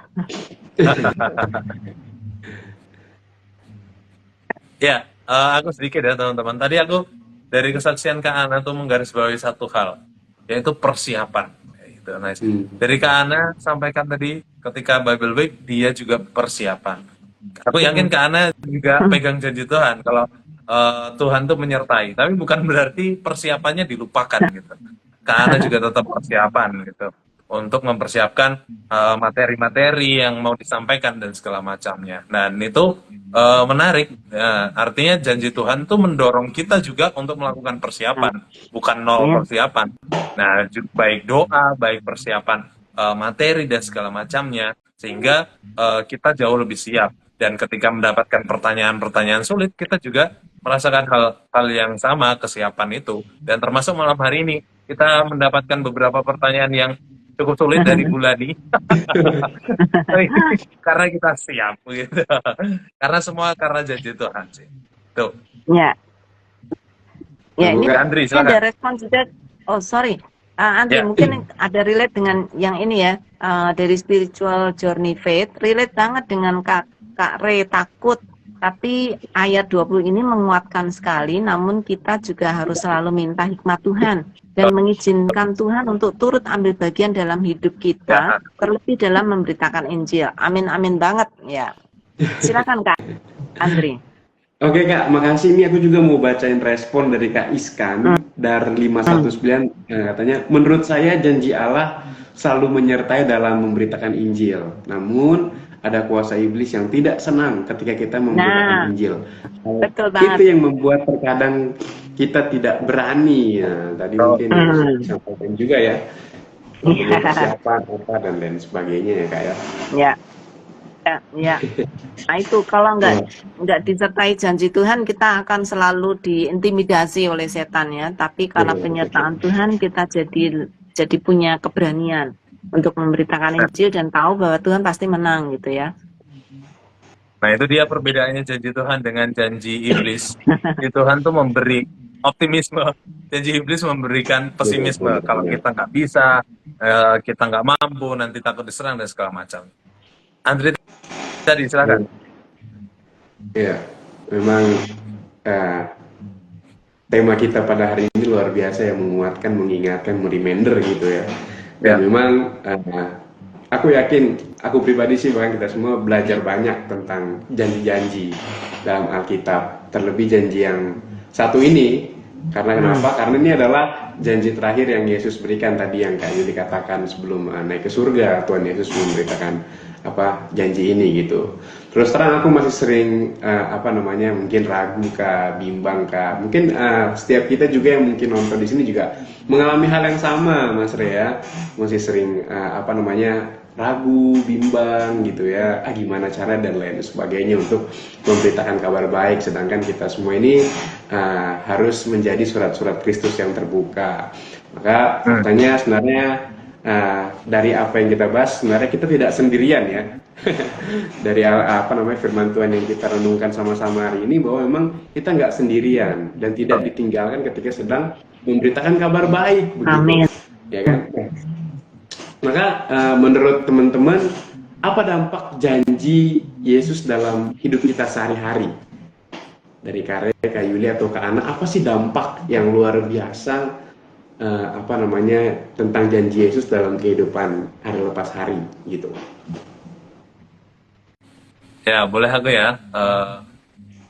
Ya, aku sedikit ya teman-teman. Tadi aku dari kesaksian Kak Ana tuh menggarisbawahi satu hal, yaitu persiapan. Gitu, nice. Dari Kak Ana sampaikan tadi ketika Bible Week dia juga persiapan. Aku yakin Kak Ana juga pegang janji Tuhan kalau Tuhan tuh menyertai, tapi bukan berarti persiapannya dilupakan gitu. Kak Ana juga tetap persiapan gitu untuk mempersiapkan materi-materi yang mau disampaikan dan segala macamnya. Dan itu menarik. Artinya janji Tuhan tuh mendorong kita juga untuk melakukan persiapan, bukan nol persiapan. Nah, baik doa, baik persiapan materi dan segala macamnya, sehingga kita jauh lebih siap. Dan ketika mendapatkan pertanyaan-pertanyaan sulit, kita juga merasakan hal yang sama, kesiapan itu. Dan termasuk malam hari ini, kita mendapatkan beberapa pertanyaan yang cukup sulit dari Bu Lani. Karena kita siap gitu. Karena semua karena janji Tuhan sih. Tuh. Ya. Ya, ini Andri, silakan. ada respon juga. Oh, sorry. Andri, mungkin ada relate dengan yang ini ya. Dari spiritual journey faith, relate banget dengan Kak Re takut. Tapi ayat 20 ini menguatkan sekali, namun kita juga harus selalu minta hikmat Tuhan dan mengizinkan Tuhan untuk turut ambil bagian dalam hidup kita, terlebih dalam memberitakan Injil. Amin, amin banget ya. Silakan Kak Andri. Oke Kak, makasih. Ini aku juga mau bacain respon dari Kak Iskan dari 519, katanya, menurut saya janji Allah selalu menyertai dalam memberitakan Injil. Namun ada kuasa iblis yang tidak senang ketika kita memberitakan Injil. Betul banget. Itu yang membuat terkadang kita tidak berani. Ya, tadi mungkin disampaikan juga ya, persiapan apa dan lain sebagainya ya Kak ya. Ya. Nah itu kalau nggak disertai janji Tuhan, kita akan selalu diintimidasi oleh setan ya. Tapi karena penyertaan Tuhan, kita jadi punya keberanian untuk memberitakan Injil dan tahu bahwa Tuhan pasti menang gitu ya. Nah itu dia perbedaannya janji Tuhan dengan janji iblis. Janji Tuhan tuh memberi optimisme, janji iblis memberikan pesimisme. Kalau kita nggak bisa, kita nggak mampu, nanti takut diserang dan segala macam. Andri tadi silakan. Iya, memang tema kita pada hari ini luar biasa ya, menguatkan, mengingatkan, mereminder gitu ya. Dan memang aku yakin, aku pribadi sih, bahkan kita semua belajar banyak tentang janji-janji dalam Alkitab. Terlebih janji yang satu ini, karena kenapa? Karena ini adalah janji terakhir yang Yesus berikan tadi, yang Kak Yuli katakan sebelum naik ke surga. Tuhan Yesus memberitakan janji ini gitu. terus terang aku masih sering apa namanya, mungkin ragu kah, bimbang kah. Mungkin setiap kita juga yang mungkin nonton di sini juga mengalami hal yang sama, Mas Rea. Masih sering apa namanya, ragu, bimbang gitu ya. Gimana cara dan lain sebagainya untuk memberitakan kabar baik. Sedangkan kita semua ini harus menjadi surat-surat Kristus yang terbuka. Maka faktanya sebenarnya dari apa yang kita bahas, sebenarnya kita tidak sendirian ya. Dari apa namanya, firman Tuhan yang kita renungkan sama-sama hari ini, bahwa memang kita nggak sendirian dan tidak ditinggalkan ketika sedang memberitakan kabar baik, begitu. Amin. Ya kan? Maka menurut teman-teman, apa dampak janji Yesus dalam hidup kita sehari-hari? Dari Kak Yuli atau Kak Ana, apa sih dampak yang luar biasa apa namanya, tentang janji Yesus dalam kehidupan hari lepas hari gitu? Ya, boleh aku ya.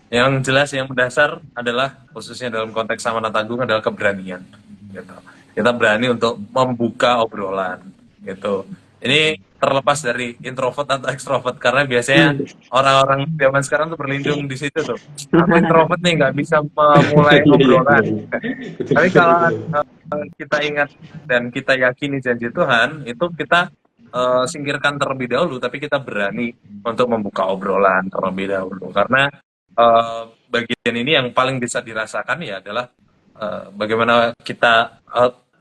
Yang jelas, yang mendasar adalah, khususnya dalam konteks Amanat Agung, adalah keberanian. Gitu. Kita berani untuk membuka obrolan. Gitu. Ini terlepas dari introvert atau ekstrovert, karena biasanya orang-orang zaman sekarang tuh berlindung di situ tuh. Aku introvert nih, nggak bisa memulai obrolan. Tapi kalau kita ingat dan kita yakini janji Tuhan, itu kita singkirkan terlebih dahulu, tapi kita berani untuk membuka obrolan terlebih dahulu. Karena bagian ini yang paling bisa dirasakan ya adalah bagaimana kita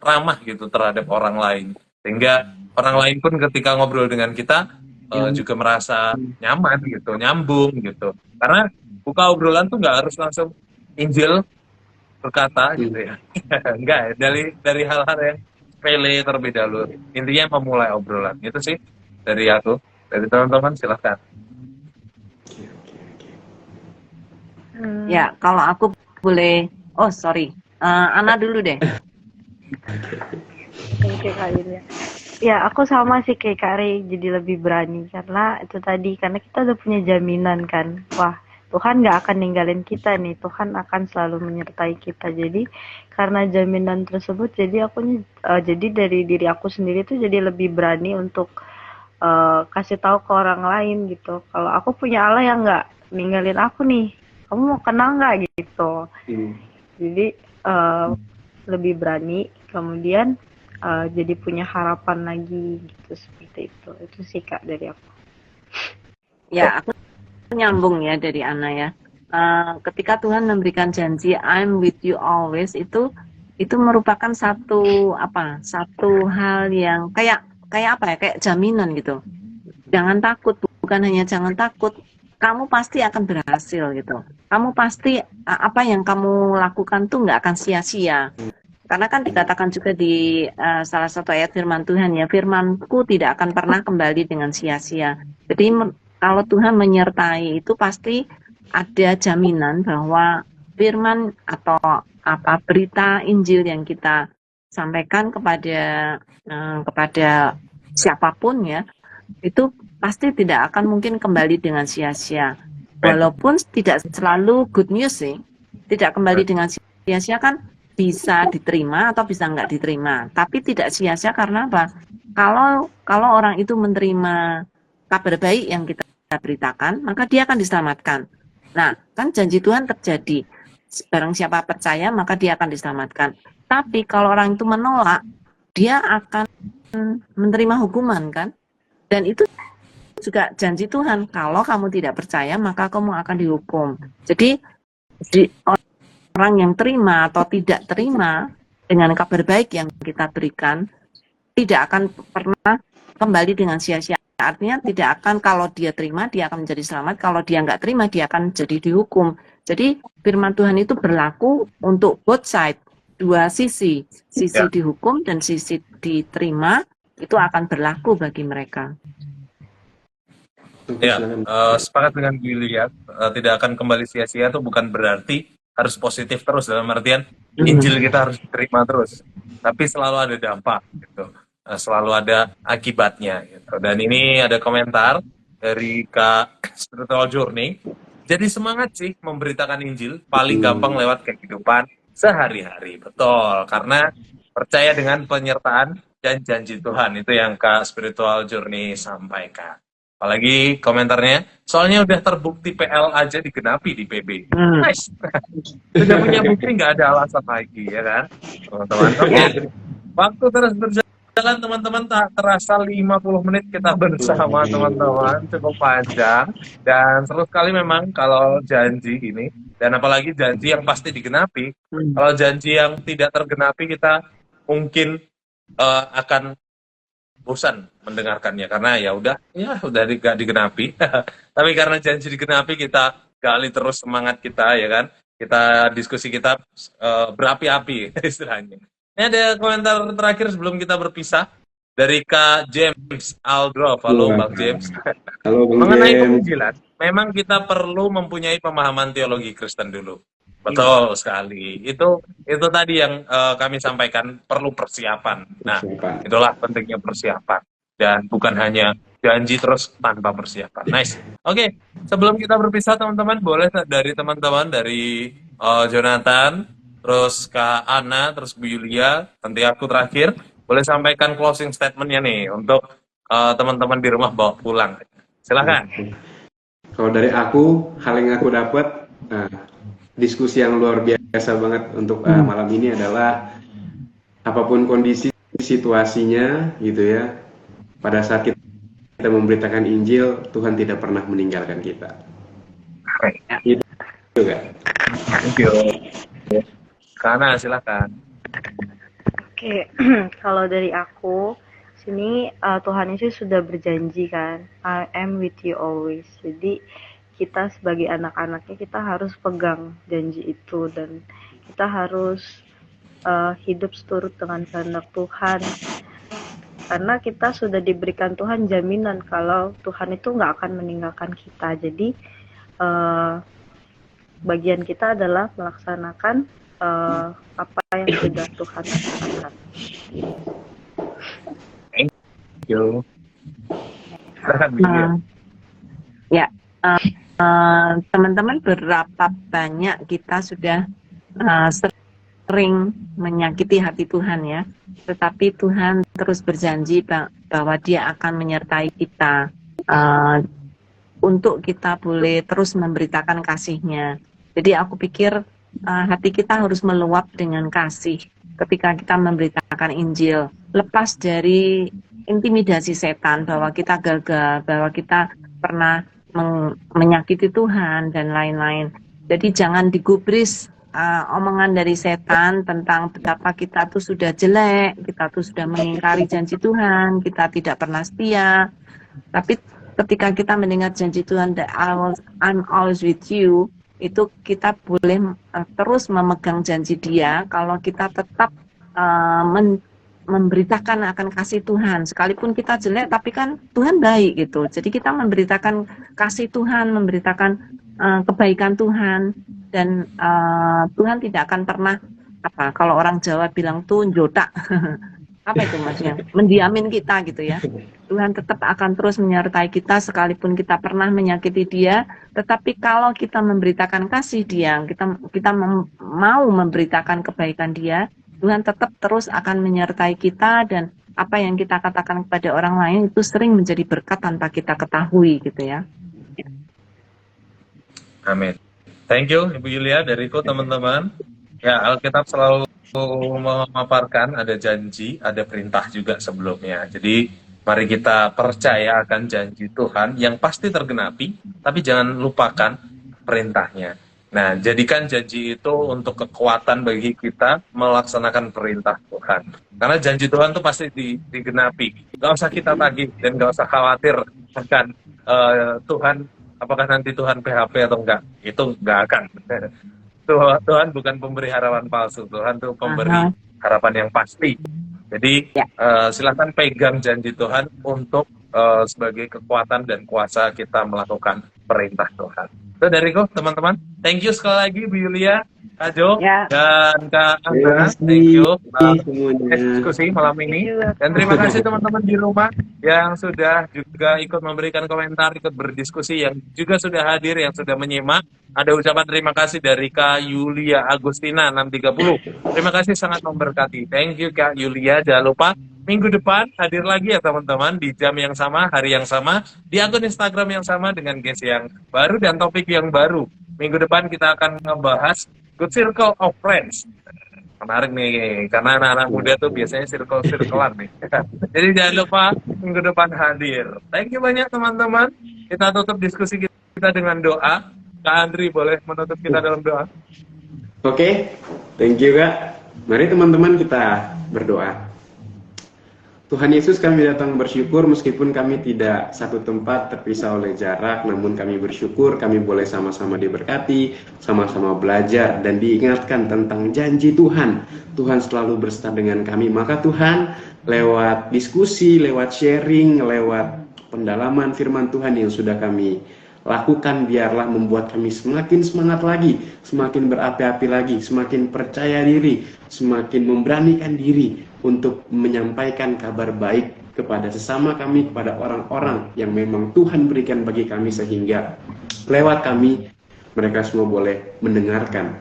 ramah gitu terhadap orang lain, sehingga orang lain pun ketika ngobrol dengan kita juga merasa nyaman gitu, nyambung gitu. Karena buka obrolan tuh nggak harus langsung Injil berkata gitu ya. Enggak, dari hal-hal yang sepele terlebih dahulu. Intinya memulai obrolan. Itu sih dari aku. Dari teman-teman, silahkan. Ya, kalau aku boleh, oh sorry, Ana dulu deh. Oke, Kak Yulia. Ya, aku sama sih kayak Kak Rey, jadi lebih berani. Karena itu tadi, karena kita udah punya jaminan kan. Wah, Tuhan nggak akan ninggalin kita nih. Tuhan akan selalu menyertai kita. Jadi, karena jaminan tersebut, jadi dari diri aku sendiri tuh jadi lebih berani untuk kasih tahu ke orang lain gitu. Kalau aku punya Allah yang nggak ninggalin aku nih, kamu mau kenal nggak gitu. Jadi lebih berani, kemudian jadi punya harapan lagi gitu, seperti itu sih Kak dari aku. Ya, aku nyambung ya dari Ana ya. Ketika Tuhan memberikan janji I'm with you always, itu merupakan satu hal yang kayak apa ya, kayak jaminan gitu. Jangan takut, bukan hanya jangan takut, kamu pasti akan berhasil gitu. Kamu pasti apa yang kamu lakukan tuh nggak akan sia-sia. Karena kan dikatakan juga di salah satu ayat firman Tuhan ya, firmanku tidak akan pernah kembali dengan sia-sia. Jadi kalau Tuhan menyertai itu pasti ada jaminan bahwa firman atau berita Injil yang kita sampaikan kepada siapapun ya, itu pasti tidak akan mungkin kembali dengan sia-sia. Walaupun tidak selalu good news sih, tidak kembali dengan sia-sia kan, bisa diterima atau bisa nggak diterima, tapi tidak sia-sia. Karena apa? Kalau orang itu menerima kabar baik yang kita beritakan, maka dia akan diselamatkan. Nah, kan janji Tuhan terjadi. Barang siapa percaya, maka dia akan diselamatkan. Tapi kalau orang itu menolak, dia akan menerima hukuman kan? Dan itu juga janji Tuhan. Kalau kamu tidak percaya, maka kamu akan dihukum. Jadi orang yang terima atau tidak terima dengan kabar baik yang kita berikan tidak akan pernah kembali dengan sia-sia. Artinya tidak akan, kalau dia terima dia akan menjadi selamat, kalau dia nggak terima dia akan jadi dihukum. Jadi firman Tuhan itu berlaku untuk both side, dua sisi dihukum dan sisi diterima, itu akan berlaku bagi mereka. Ya, sepakat dengan Billy ya, tidak akan kembali sia-sia itu bukan berarti harus positif terus, dalam artian Injil kita harus diterima terus, tapi selalu ada dampak gitu, selalu ada akibatnya gitu. Dan ini ada komentar dari Kak Spiritual Journey, jadi semangat sih memberitakan Injil, paling gampang lewat kehidupan sehari-hari. Betul, karena percaya dengan penyertaan dan janji Tuhan, itu yang Kak Spiritual Journey sampaikan. Apalagi komentarnya, soalnya udah terbukti PL aja digenapi di PB. Nice. Sudah punya bukti, nggak ada alasan lagi, ya kan, teman-teman. Oke, waktu terus berjalan, teman-teman. Tak terasa 50 menit kita bersama, teman-teman. Cukup panjang dan seru sekali memang kalau janji ini, dan apalagi janji yang pasti digenapi. Kalau janji yang tidak tergenapi, kita mungkin akan bosan mendengarkannya karena ya udah gak digenapi. Tapi karena janji digenapi, kita gali terus semangat kita, ya kan, kita diskusi kita berapi-api istilahnya. Ini ada komentar terakhir sebelum kita berpisah dari Kak James Aldro. Halo Bang James. Halo Bang Mengenai James. penginjilan, memang kita perlu mempunyai pemahaman teologi Kristen dulu. Betul sekali. Itu tadi yang kami sampaikan, perlu persiapan. Nah, itulah pentingnya persiapan. Dan bukan hanya janji terus tanpa persiapan. Nice. Oke, sebelum kita berpisah, teman-teman, boleh dari teman-teman, dari Jonathan, terus Kak Ana, terus Bu Yulia, nanti aku terakhir, boleh sampaikan closing statement-nya nih untuk teman-teman di rumah bawa pulang. Silakan. Kalau dari aku, hal yang aku dapat, diskusi yang luar biasa banget untuk malam ini adalah apapun kondisi situasinya gitu ya, pada saat kita memberitakan Injil, Tuhan tidak pernah meninggalkan kita. Itu juga. Thank you. Kana, silakan. Oke, kalau dari aku, sini Tuhan Yesus sudah berjanji kan, I am with you always. Jadi kita sebagai anak-anaknya, kita harus pegang janji itu, dan kita harus hidup seturut dengan kehendak Tuhan, karena kita sudah diberikan Tuhan jaminan kalau Tuhan itu nggak akan meninggalkan kita. Jadi bagian kita adalah melaksanakan apa yang sudah Tuhan katakan. Thank you. Silakan, Bu Yulia. Ya, teman-teman, berapa banyak kita sudah sering menyakiti hati Tuhan ya, tetapi Tuhan terus berjanji bahwa Dia akan menyertai kita untuk kita boleh terus memberitakan kasih-Nya. Jadi aku pikir hati kita harus meluap dengan kasih ketika kita memberitakan Injil, lepas dari intimidasi setan bahwa kita gagal, bahwa kita pernah menyakiti Tuhan dan lain-lain. Jadi jangan digubris omongan dari setan tentang betapa kita tuh sudah jelek, kita tuh sudah mengingkari janji Tuhan, kita tidak pernah setia. Tapi ketika kita mendengar janji Tuhan, that I'm always with you, itu kita boleh terus memegang janji Dia kalau kita tetap memberitakan akan kasih Tuhan, sekalipun kita jelek, tapi kan Tuhan baik gitu. Jadi kita memberitakan kasih Tuhan, memberitakan kebaikan Tuhan, dan Tuhan tidak akan pernah, kalau orang Jawa bilang tuh jodak, apa itu maksudnya, mendiamin kita gitu ya. Tuhan tetap akan terus menyertai kita sekalipun kita pernah menyakiti Dia. Tetapi kalau kita memberitakan kasih Dia, kita mau memberitakan kebaikan Dia, Tuhan tetap terus akan menyertai kita, dan apa yang kita katakan kepada orang lain itu sering menjadi berkat tanpa kita ketahui gitu ya. Amin. Thank you Ibu Yulia. Dariku, teman-teman, ya, Alkitab selalu memaparkan ada janji, ada perintah juga sebelumnya. Jadi mari kita percaya akan janji Tuhan yang pasti tergenapi, tapi jangan lupakan perintahnya. Nah, jadikan janji itu untuk kekuatan bagi kita melaksanakan perintah Tuhan. Karena janji Tuhan itu pasti digenapi. Gak usah kita tagih dan gak usah khawatir akan Tuhan, apakah nanti Tuhan PHP atau enggak. Itu enggak akan. Tuhan bukan pemberi harapan palsu. Tuhan itu pemberi harapan yang pasti. Jadi silakan pegang janji Tuhan untuk sebagai kekuatan dan kuasa kita melakukan perintah Tuhan. Itu dariku, teman-teman. Thank you sekali lagi Bu Yulia, Kak Jo, dan Kak Ana. Thank you diskusi malam ini. Dan terima kasih teman-teman di rumah yang sudah juga ikut memberikan komentar, ikut berdiskusi, yang juga sudah hadir, yang sudah menyimak. Ada ucapan terima kasih dari Kak Yulia Agustina 630. Terima kasih, sangat memberkati. Thank you Kak Yulia. Jangan lupa minggu depan hadir lagi ya teman-teman, di jam yang sama, hari yang sama, di akun Instagram yang sama, dengan guest yang baru dan topik yang baru. Minggu depan kita akan ngebahas Good Circle of Friends. Menarik nih, karena anak-anak muda tuh biasanya circle-circlean nih. Jadi jangan lupa minggu depan hadir. Thank you banyak teman-teman. Kita tutup diskusi kita dengan doa. Kak Andri boleh menutup kita dalam doa? Oke, thank you Kak. Mari teman-teman kita berdoa. Tuhan Yesus, kami datang bersyukur meskipun kami tidak satu tempat terpisah oleh jarak, namun kami bersyukur kami boleh sama-sama diberkati, sama-sama belajar dan diingatkan tentang janji Tuhan. Tuhan selalu bersama dengan kami. Maka Tuhan, lewat diskusi, lewat sharing, lewat pendalaman firman Tuhan yang sudah kami lakukan, biarlah membuat kami semakin semangat lagi, semakin berapi-api lagi, semakin percaya diri, semakin memberanikan diri untuk menyampaikan kabar baik kepada sesama kami, kepada orang-orang yang memang Tuhan berikan bagi kami, sehingga lewat kami mereka semua boleh mendengarkan,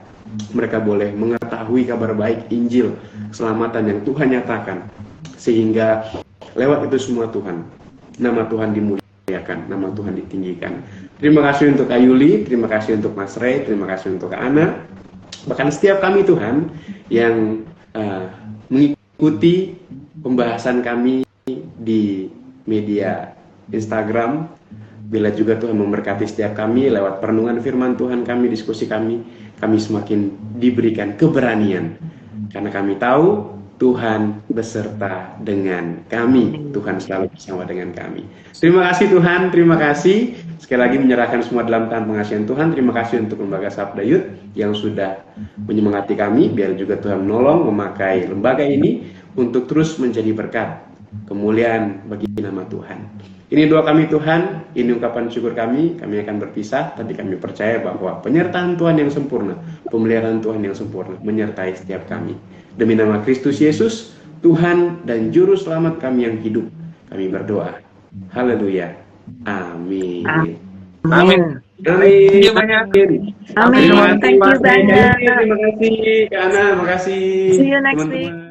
mereka boleh mengetahui kabar baik Injil keselamatan yang Tuhan nyatakan, sehingga lewat itu semua Tuhan, nama Tuhan dimuliakan, nama Tuhan ditinggikan. Terima kasih untuk Kak Yuli, terima kasih untuk Mas Ray, terima kasih untuk Kak Ana, bahkan setiap kami Tuhan yang mengikuti pembahasan kami di media Instagram. Bila juga Tuhan memberkati setiap kami lewat perenungan firman Tuhan kami, diskusi kami semakin diberikan keberanian, karena kami tahu Tuhan beserta dengan kami. Tuhan selalu bersama dengan kami. Terima kasih Tuhan, terima kasih. Sekali lagi menyerahkan semua dalam tangan pengasihan Tuhan. Terima kasih untuk Lembaga Sabda Youth yang sudah menyemangati kami. Biar juga Tuhan menolong memakai lembaga ini untuk terus menjadi berkat, kemuliaan bagi nama Tuhan. Ini doa kami Tuhan, ini ungkapan syukur kami. Kami akan berpisah, tapi kami percaya bahwa penyertaan Tuhan yang sempurna, pemeliharaan Tuhan yang sempurna menyertai setiap kami. Demi nama Kristus Yesus, Tuhan dan Juru Selamat kami yang hidup, kami berdoa. Haleluya. Amin. Amin. Amin. Thank you banyak. Amin. Thank you banyak. Terima kasih Kak Ana, terima kasih. See you next teman-teman. week.